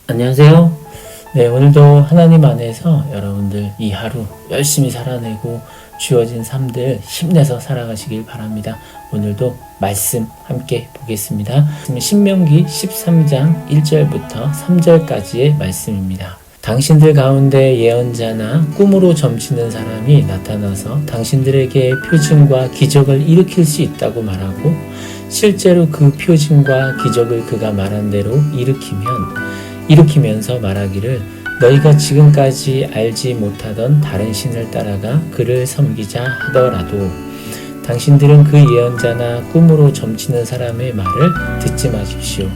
안녕하세요. 네, 오늘도 하나님 안에서 여러분들 이 하루 열심히 살아내고 주어진 삶들 힘내서 살아가시길 바랍니다. 오늘도 말씀 함께 보겠습니다. 신명기 13장 1절부터 3절까지의 말씀입니다. 당신들 가운데 예언자나 꿈으로 점치는 사람이 나타나서 당신들에게 표징과 기적을 일으킬 수 있다고 말하고 실제로 그 표징과 기적을 그가 말한 대로 일으키면서 말하기를 너희가 지금까지 알지 못하던 다른 신을 따라가 그를 섬기자 하더라도 당신들은 그 예언자나 꿈으로 점치는 사람의 말을 듣지 마십시오.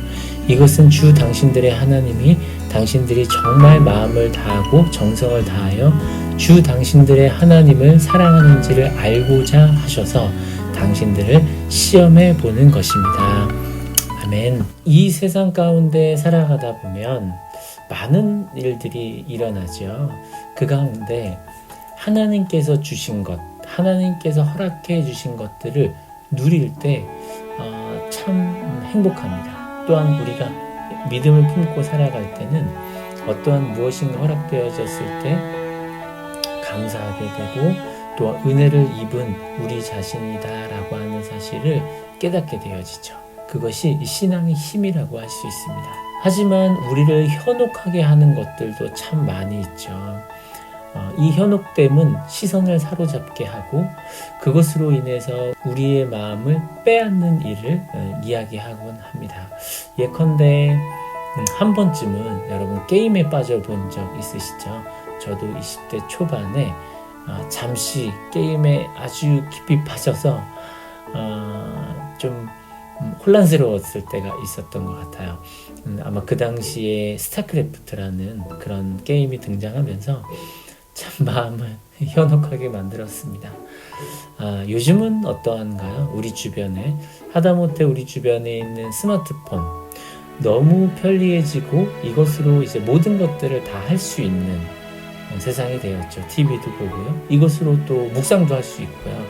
이것은 주 당신들의 하나님이 당신들이 정말 마음을 다하고 정성을 다하여 주 당신들의 하나님을 사랑하는지를 알고자 하셔서 당신들을 시험해 보는 것입니다. 아멘. 이 세상 가운데 살아가다 보면 많은 일들이 일어나죠. 그 가운데 하나님께서 주신 것, 하나님께서 허락해 주신 것들을 누릴 때 참 행복합니다. 또한 우리가 믿음을 품고 살아갈 때는 어떠한 무엇인가 허락되어졌을 때 감사하게 되고 또 은혜를 입은 우리 자신이다라고 하는 사실을 깨닫게 되어지죠. 그것이 신앙의 힘이라고 할 수 있습니다. 하지만 우리를 현혹하게 하는 것들도 참 많이 있죠. 이 현혹됨은 시선을 사로잡게 하고 그것으로 인해서 우리의 마음을 빼앗는 일을 이야기하곤 합니다. 예컨대 한 번쯤은 여러분 게임에 빠져본 적 있으시죠? 저도 20대 초반에 잠시 게임에 아주 깊이 빠져서 좀 혼란스러웠을 때가 있었던 것 같아요. 아마 그 당시에 스타크래프트라는 그런 게임이 등장하면서 참 마음을 현혹하게 만들었습니다. 요즘은 어떠한가요? 우리 주변에 하다못해 우리 주변에 있는 스마트폰 너무 편리해지고 이것으로 이제 모든 것들을 다 할 수 있는 세상이 되었죠. TV도 보고요. 이것으로 또 묵상도 할 수 있고요.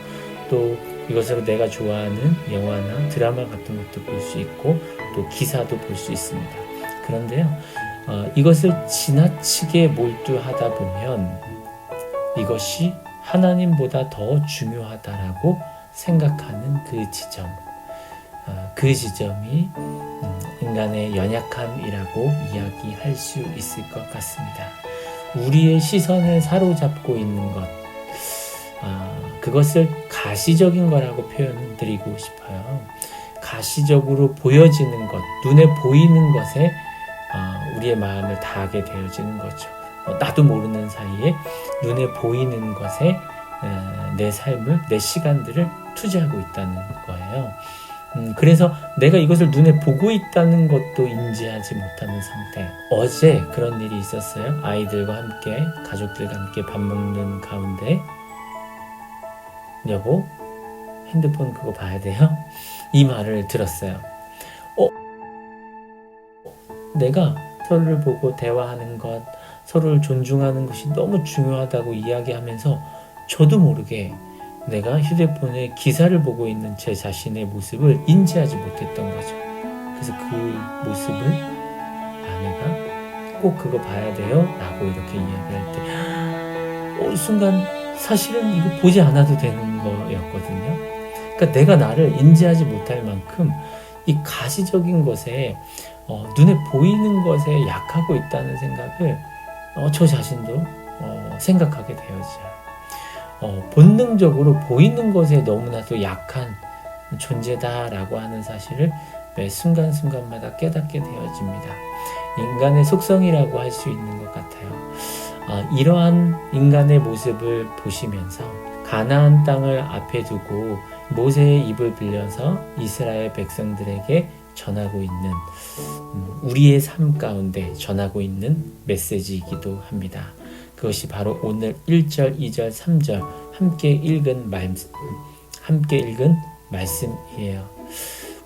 또 이것으로 내가 좋아하는 영화나 드라마 같은 것도 볼 수 있고 또 기사도 볼 수 있습니다. 그런데요, 이것을 지나치게 몰두하다 보면 이것이 하나님보다 더 중요하다라고 생각하는 그 지점이 인간의 연약함이라고 이야기할 수 있을 것 같습니다. 우리의 시선을 사로잡고 있는 것, 그것을 가시적인 거라고 표현드리고 싶어요. 가시적으로 보여지는 것, 눈에 보이는 것에 우리의 마음을 다하게 되어지는 거죠. 나도 모르는 사이에 눈에 보이는 것에 내 삶을, 내 시간들을 투자하고 있다는 거예요. 그래서 내가 이것을 눈에 보고 있다는 것도 인지하지 못하는 상태. 어제 그런 일이 있었어요. 아이들과 함께, 가족들과 함께 밥 먹는 가운데 여보, 핸드폰 그거 봐야 돼요? 이 말을 들었어요. 내가 서로를 보고 대화하는 것, 서로를 존중하는 것이 너무 중요하다고 이야기하면서 저도 모르게 내가 휴대폰에 기사를 보고 있는 제 자신의 모습을 인지하지 못했던 거죠. 그래서 그 모습을 아내가 꼭 그거 봐야 돼요? 라고 이렇게 이야기할 때 순간 사실은 이거 보지 않아도 되는 거였거든요. 그러니까 내가 나를 인지하지 못할 만큼 이 가시적인 것에 눈에 보이는 것에 약하고 있다는 생각을 저 자신도 생각하게 되어져요. 본능적으로 보이는 것에 너무나도 약한 존재다라고 하는 사실을 매 순간순간마다 깨닫게 되어집니다. 인간의 속성이라고 할 수 있는 것 같아요. 이러한 인간의 모습을 보시면서 가나안 땅을 앞에 두고 모세의 입을 빌려서 이스라엘 백성들에게 전하고 있는 우리의 삶 가운데 전하고 있는 메시지이기도 합니다. 그것이 바로 오늘 1절, 2절, 3절 함께 읽은 말씀이에요.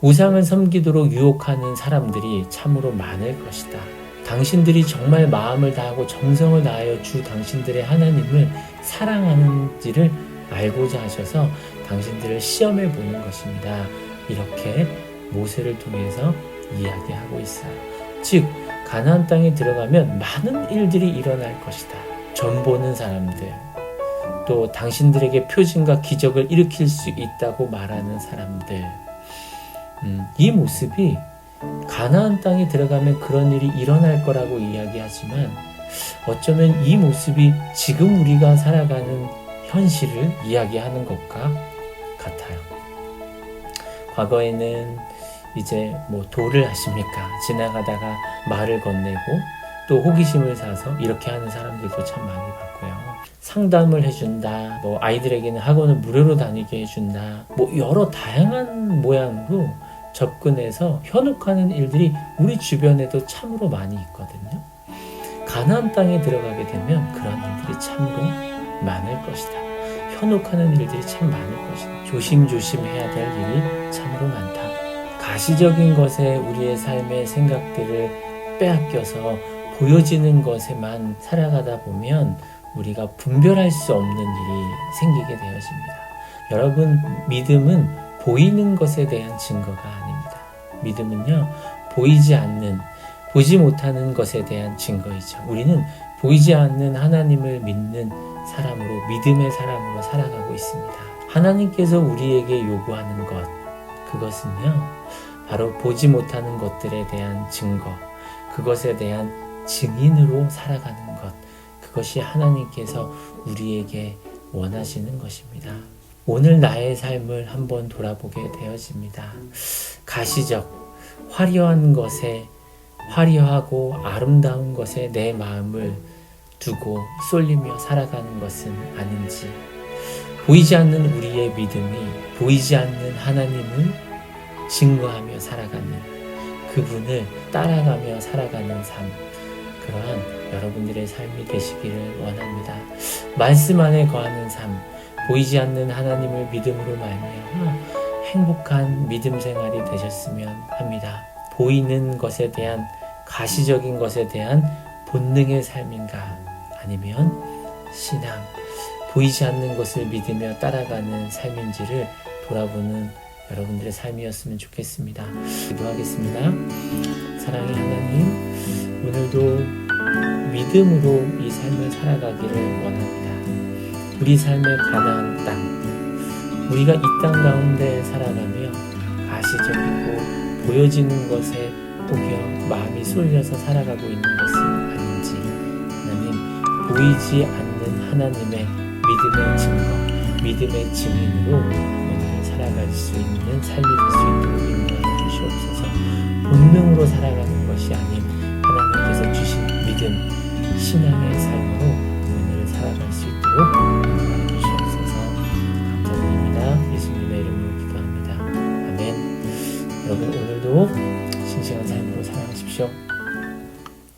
우상을 섬기도록 유혹하는 사람들이 참으로 많을 것이다. 당신들이 정말 마음을 다하고 정성을 다하여 주 당신들의 하나님을 사랑하는지를 알고자 하셔서 당신들을 시험해 보는 것입니다. 이렇게 모세를 통해서 이야기하고 있어요. 즉 가나안 땅에 들어가면 많은 일들이 일어날 것이다. 점 보는 사람들, 또 당신들에게 표징과 기적을 일으킬 수 있다고 말하는 사람들, 이 모습이 가나안 땅에 들어가면 그런 일이 일어날 거라고 이야기하지만 어쩌면 이 모습이 지금 우리가 살아가는 현실을 이야기하는 것과 같아요. 과거에는 이제 도를 하십니까? 지나가다가 말을 건네고 또 호기심을 사서 이렇게 하는 사람들도 참 많이 봤고요. 상담을 해준다, 아이들에게는 학원을 무료로 다니게 해준다, 여러 다양한 모양으로 접근해서 현혹하는 일들이 우리 주변에도 참으로 많이 있거든요. 가나안 땅에 들어가게 되면 그런 일들이 참으로 많을 것이다. 현혹하는 일들이 참 많을 것이다. 조심조심해야 될 일이 참으로 많다. 가시적인 것에 우리의 삶의 생각들을 빼앗겨서 보여지는 것에만 살아가다 보면 우리가 분별할 수 없는 일이 생기게 되어집니다. 여러분, 믿음은 보이는 것에 대한 증거가 아닙니다. 믿음은요, 보지 못하는 것에 대한 증거이죠. 우리는 보이지 않는 하나님을 믿는 사람으로, 믿음의 사람으로 살아가고 있습니다. 하나님께서 우리에게 요구하는 것, 그것은요, 바로 보지 못하는 것들에 대한 증거, 그것에 대한 증인으로 살아가는 것, 그것이 하나님께서 우리에게 원하시는 것입니다. 오늘 나의 삶을 한번 돌아보게 되어집니다. 가시적, 화려한 것에, 화려하고 아름다운 것에 내 마음을 두고 쏠리며 살아가는 것은 아닌지, 보이지 않는 우리의 믿음이 보이지 않는 하나님을 증거하며 살아가는, 그분을 따라가며 살아가는 삶, 그러한 여러분들의 삶이 되시기를 원합니다. 말씀 안에 거하는 삶, 보이지 않는 하나님을 믿음으로 말미암아 행복한 믿음 생활이 되셨으면 합니다. 보이는 것에 대한, 가시적인 것에 대한 본능의 삶인가, 아니면 신앙, 보이지 않는 것을 믿으며 따라가는 삶인지를 돌아보는 여러분들의 삶이었으면 좋겠습니다. 기도하겠습니다. 사랑의 하나님, 오늘도 믿음으로 이 삶을 살아가기를 원합니다. 우리 삶의 가나안 땅, 우리가 이 땅 가운데 살아가며 가시적이고 보여지는 것에 혹여 마음이 쏠려서 살아가고 있는 것은 아닌지, 하나님, 보이지 않는 하나님의 믿음의 증거, 믿음의 증인으로 오늘 살아갈 수 있는 삶이 될 수 있도록 인도하여 주시옵소서. 본능으로 살아가는 것이 아닌 하나님께서 주신 믿음, 신앙의 삶으로 오늘 살아갈 수 있도록 인도하여 주시옵소서. 감사드립니다. 예수님의 이름으로 기도합니다. 아멘. 여러분, 오늘도 싱싱한 삶으로 살아가십시오.